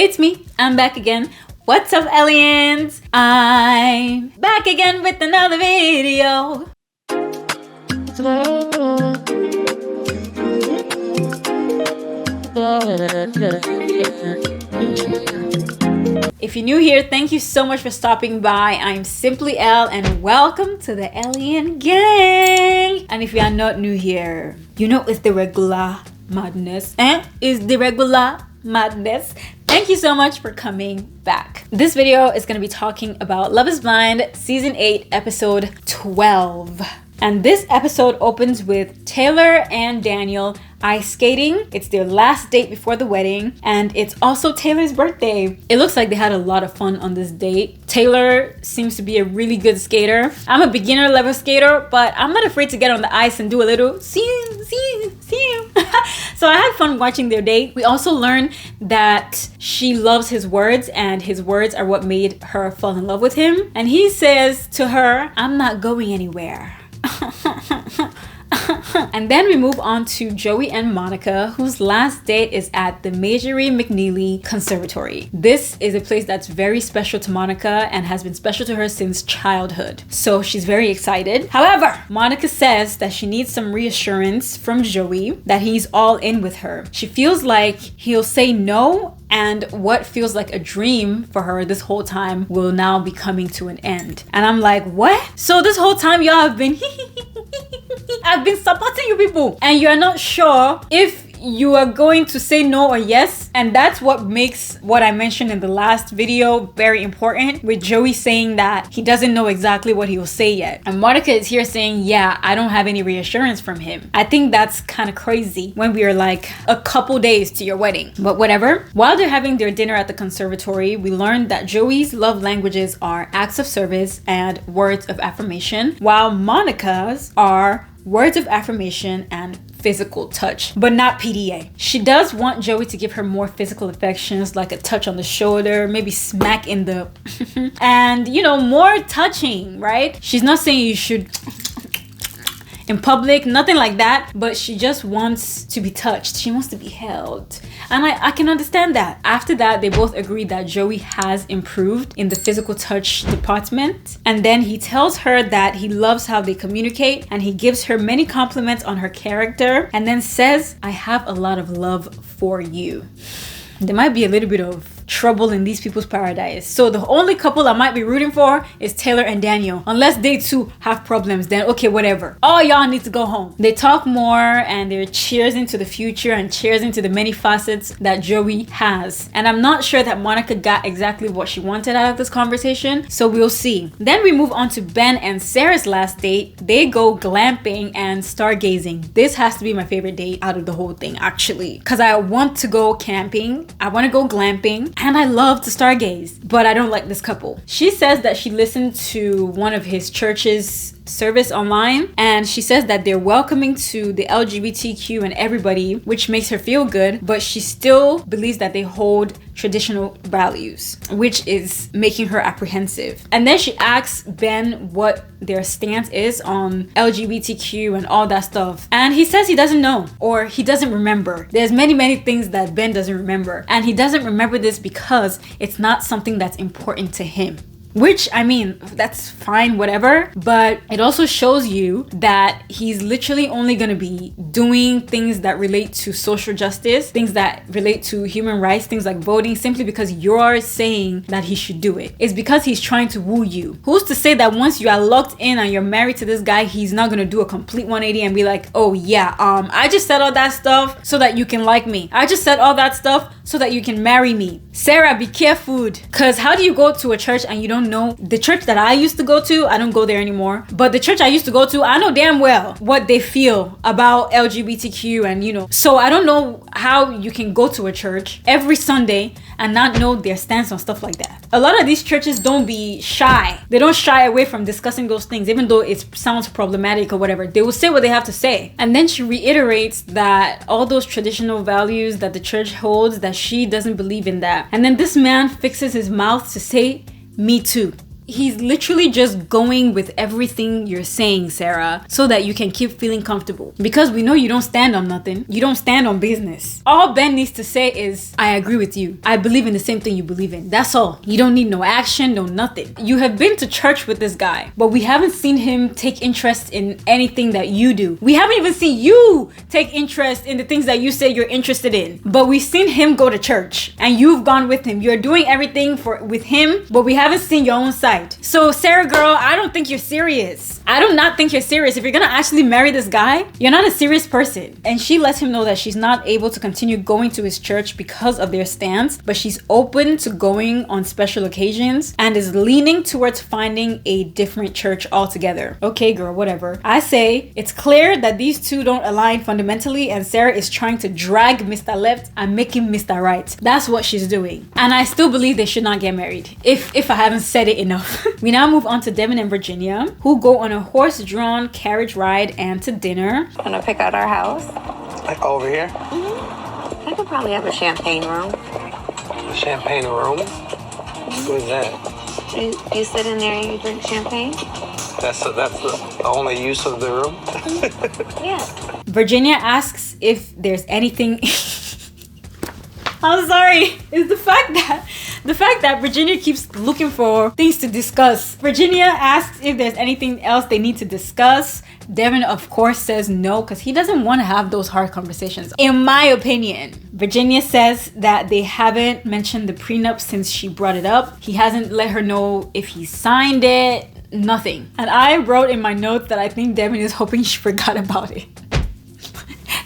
It's me. I'm back again. What's up, ELiens? I'm back again with another video. If you're new here, thank you so much for stopping by. I'm Simply Elle and welcome to the ELiens gang. And if you are not new here, you know it's the regular madness. It's the regular madness. Thank you so much for coming back. This video is going to be talking about Love is Blind Season 8 Episode 12. And this episode opens with Taylor and Daniel ice skating. It's their last date before the wedding, and it's also Taylor's birthday. It looks like they had a lot of fun on this date. Taylor seems to be a really good skater. I'm a beginner level skater, but I'm not afraid to get on the ice and do a little see you. So I had fun watching their date. We also learned that she loves his words, and his words are what made her fall in love with him. And he says to her, "I'm not going anywhere." And then we move on to Joey and Monica, whose last date is at the Marjorie McNeely Conservatory. This is a place that's very special to Monica and has been special to her since childhood. So she's very excited. However, Monica says that she needs some reassurance from Joey that he's all in with her. She feels like he'll say no, and what feels like a dream for her this whole time will now be coming to an end. And I'm like, what? So this whole time y'all have been I've been supporting you people, and you're not sure if you are going to say no or yes. And that's what makes what I mentioned in the last video very important, with Joey saying that he doesn't know exactly what he will say yet. And Monica is here saying, yeah, I don't have any reassurance from him. I think that's kind of crazy when we are like a couple days to your wedding, but whatever. While they're having their dinner at the conservatory, we learned that Joey's love languages are acts of service and words of affirmation, while Monica's are words of affirmation and physical touch, but not PDA. She does want Joey to give her more physical affections, like a touch on the shoulder, maybe smack in the and more touching, right? She's not saying you should in public, nothing like that, but she just wants to be touched. She wants to be held. And I can understand that. After that, they both agree that Joey has improved in the physical touch department. And then he tells her that he loves how they communicate, and he gives her many compliments on her character, and then says, "I have a lot of love for you." There might be a little bit of trouble in these people's paradise. So the only couple I might be rooting for is Taylor and Daniel. Unless they too have problems, then okay, whatever. All y'all need to go home. They talk more, and they're cheers into the future and cheers into the many facets that Joey has. And I'm not sure that Monica got exactly what she wanted out of this conversation, so we'll see. Then we move on to Ben and Sarah's last date. They go glamping and stargazing. This has to be my favorite date out of the whole thing, actually, because I want to go camping, I want to go glamping, and I love to stargaze, but I don't like this couple. She says that she listened to one of his church's service online, and she says that they're welcoming to the LGBTQ and everybody, which makes her feel good, but she still believes that they hold traditional values, which is making her apprehensive. And then she asks Ben what their stance is on LGBTQ and all that stuff, and he says he doesn't know, or he doesn't remember. There's many things that Ben doesn't remember, and he doesn't remember this because it's not something that's important to him. Which, I mean, that's fine, whatever, but it also shows you that he's literally only gonna be doing things that relate to social justice, things that relate to human rights, things like voting, simply because you're saying that he should do it. It's because he's trying to woo you. Who's to say that once you are locked in and you're married to this guy, he's not gonna do a complete 180 and be like, oh yeah, I just said all that stuff so that you can like me. I just said all that stuff so that you can marry me. Sarah, be careful, because how do you go to a church and you don't know? The church that I used to go to, I don't go there anymore, but the church I used to go to, I know damn well what they feel about LGBTQ, and so I don't know how you can go to a church every Sunday and not know their stance on stuff like that. A lot of these churches don't be shy. They don't shy away from discussing those things, even though it sounds problematic or whatever. They will say what they have to say. And then she reiterates that all those traditional values that the church holds, that she doesn't believe in that. And then this man fixes his mouth to say, "Me too." He's literally just going with everything you're saying, Sarah, so that you can keep feeling comfortable. Because we know you don't stand on nothing. You don't stand on business. All Ben needs to say is, I agree with you. I believe in the same thing you believe in. That's all. You don't need no action, no nothing. You have been to church with this guy, but we haven't seen him take interest in anything that you do. We haven't even seen you take interest in the things that you say you're interested in. But we've seen him go to church and you've gone with him. You're doing everything with him, but we haven't seen your own side. So Sarah girl, I don't think you're serious. I do not think you're serious. If you're gonna actually marry this guy, you're not a serious person. And she lets him know that she's not able to continue going to his church because of their stance, but she's open to going on special occasions and is leaning towards finding a different church altogether. Okay girl, whatever. I say it's clear that these two don't align fundamentally, and Sarah is trying to drag Mr. Left and make him Mr. Right. That's what she's doing. And I still believe they should not get married, if I haven't said it enough. We now move on to Devin and Virginia, who go on a horse-drawn carriage ride and to dinner. Wanna pick out our house? Like over here? I could probably have a champagne room. A champagne room? What is that? You sit in there and you drink champagne? That's the only use of the room? Yes. Virginia asks if there's anything... I'm sorry. It's the fact that Virginia keeps looking for things to discuss. Virginia asks if there's anything else they need to discuss. Devin, of course, says no because he doesn't want to have those hard conversations, in my opinion. Virginia says that they haven't mentioned the prenup since she brought it up. He hasn't let her know if he signed it. Nothing. And I wrote in my notes that I think Devin is hoping she forgot about it.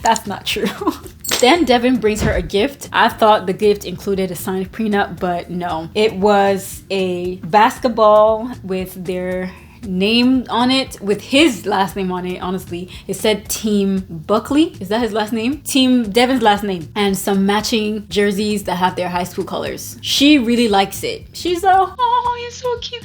That's not true. Then Devin brings her a gift. I thought the gift included a signed prenup, but no. It was a basketball with their name on it, with his last name on it. Honestly, it said Team Buckley. Is that his last name? Team Devin's last name. And some matching jerseys that have their high school colors. She really likes it. She's like, oh, he's so cute.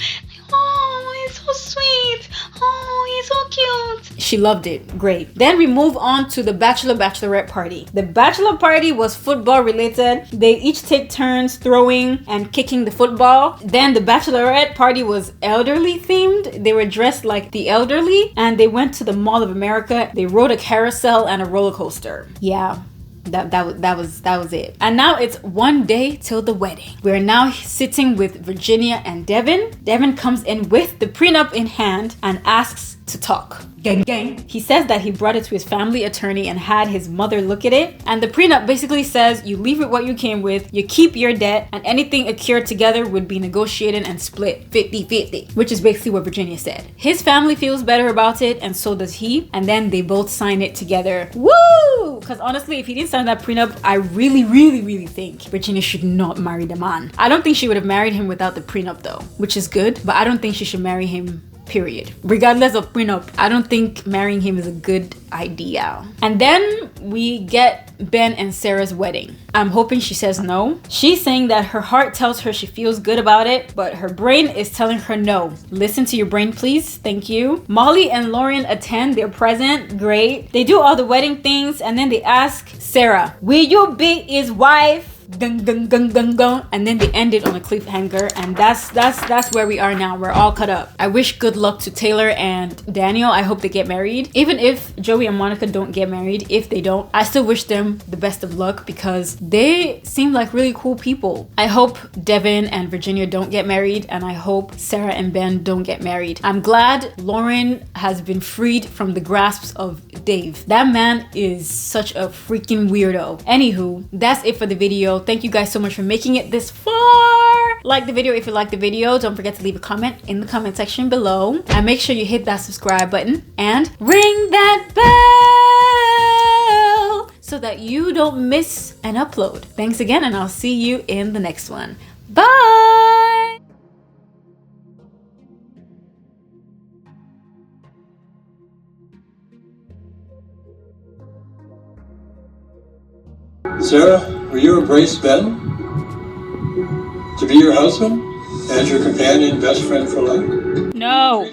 Oh, he's so sweet. Oh, he's so cute. She loved it. Great. Then we move on to the Bachelor Bachelorette party. The bachelor party was football related. They each take turns throwing and kicking the football. Then the Bachelorette party was elderly themed. They were dressed like the elderly and they went to the Mall of America. They rode a carousel and a roller coaster. Yeah. That was it. And now it's one day till the wedding. We're now sitting with Virginia and Devin. Devin comes in with the prenup in hand and asks to talk. Gang gang. He says that he brought it to his family attorney and had his mother look at it. And the prenup basically says you leave with what you came with, you keep your debt, and anything accrued together would be negotiated and split 50-50, which is basically what Virginia said. His family feels better about it, and so does he. And then they both sign it together. Woo! Because honestly, if he didn't sign that prenup, I really think Virginia should not marry the man. I don't think she would have married him without the prenup though, which is good, but I don't think she should marry him, period. Regardless of prenup, I don't think marrying him is a good idea. And then we get Ben and Sarah's wedding. I'm hoping she says no. She's saying that her heart tells her she feels good about it, but her brain is telling her no. Listen to your brain, please. Thank you. Molly and Lauren attend. They're present. Great. They do all the wedding things, and then they ask Sarah, will you be his wife? Gung, gung, gung, gung, gung. And then they end it on a cliffhanger, and that's where we are now. We're all caught up. I wish good luck to Taylor and Daniel. I hope they get married. Even if Joey and Monica don't get married, if they don't, I still wish them the best of luck because they seem like really cool people. I hope Devin and Virginia don't get married, and I hope Sarah and Ben don't get married. I'm glad Lauren has been freed from the grasps of Dave. That man is such a freaking weirdo. Anywho, that's it for the video. Thank you guys so much for making it this far. Like the video if you like the video. Don't forget to leave a comment in the comment section below. And make sure you hit that subscribe button and ring that bell so that you don't miss an upload. Thanks again, and I'll see you in the next one. Bye! Sarah, will you embrace Ben to be your husband and your companion, best friend for life? No.